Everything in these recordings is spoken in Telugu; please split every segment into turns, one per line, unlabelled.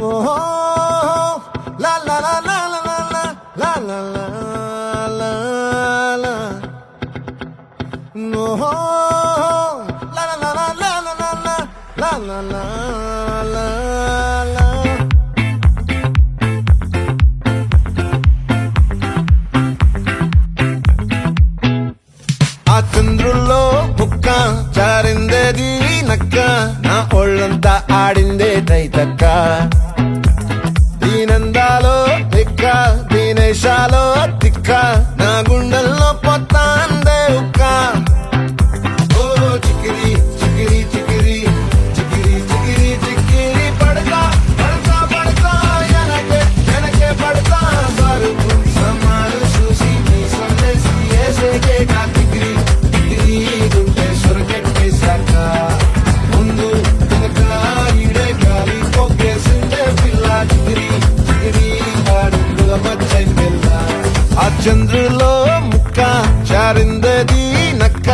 ఓహో లా లా లా లా లా లా లా లా లా లా ఓహో లా లా లా లా లా లా లా లా లా లా లా ఆ చంద్రుల్లో బుక్క జారిందేది నక్క నా ఒళ్ళంతా ఆడిందే తైతక్క దీనందాలో తిక్క దీనేశాలో తిక్క నా గుండెల్లో పొత్తాందే ఉక్క ఓ చికిరి చికిరి చికిరి చికిరి చికిరి చికిరి పడతా పడతా పడతా ఎనకే ఎనకే పడతా బరుకు సమాలు చూసి నీ సందేశి ఏసేకే కా చికిరి చికిరి గుంటే సొరకెట్టేశాక ముందు వెనక ఈడే గాలి పొగ్గేసిందే పిల్ల చికిరి చికిరి ఆడుగుల మచ్చైన పిల్ల ఆ చంద్రులో ముక్క చారిందది నక్క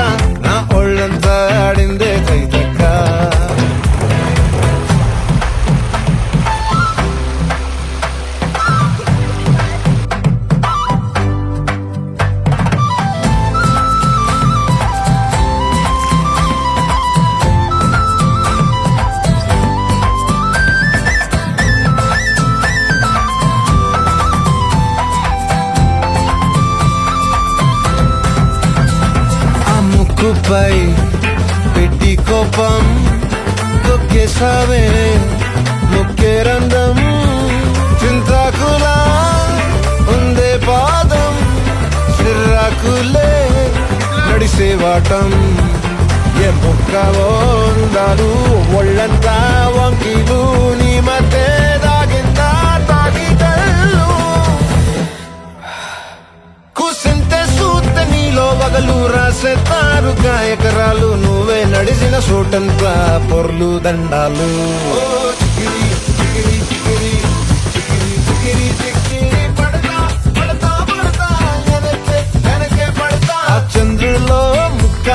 నా ఒళ్ళంతా ఆడిందే తైతక్క ముక్కుపై పెట్టి కోపం తొక్కేసావే ముక్కే రంధం చింతాకులా ఉందే పాదం సిర్రాకులే నడిసేవాటం ఏ ముక్కవో ఉందాలు ఒళ్ళంతా వంకీలు నీ మధ్య దాగిందా తాగిదళ్ళు కూసింతే సూత నీలో వగలు రాసేతారు గాయకరాలు నువ్వే నడిసిన చోటంతా పొర్లు దండాలు చికిరి చికిరి చికిరి చికిరి చికిరి చికిరి పడతా పడతా పడతా ఎనకే ఎనకే పడతా ఆ చంద్రులో ముక్క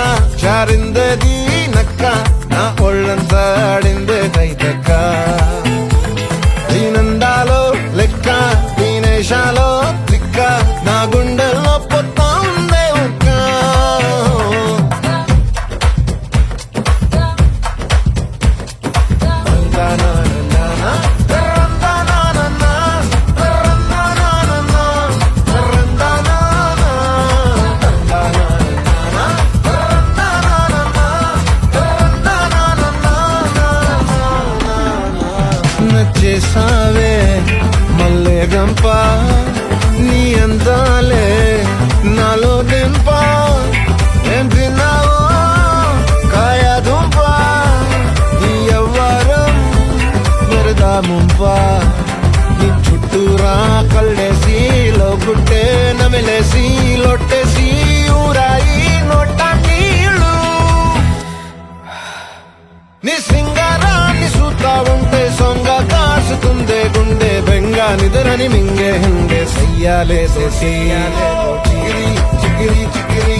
చారిందది నక్క నా ఒళ్ళంతా ఆడిందే తైతక్క దీనందాలో లెక్క దీనేశాలో తిక్క నా గుండెల్లో పొత్తా ఉందే ఉక్క నచ్చేసావే మల్లె గంప నీ అందాలే నాలో దింప ఏం తిన్నావో కాయ దుంప నీ ఎవ్వరం మెరదా ముంప నీ చుట్టూరా కళ్ళేసి లోగుట్టే నమిలేసి లొట్టేసి ఊరాయి నోట నీళ్ళు నీ సింగారాన్ని చూస్తా ఉంటే సొంగ కాసుకుందే గుండె బెంగ నిద్రని మింగే హింగే సయ్యాలే చికిరి చికిరి చికిరి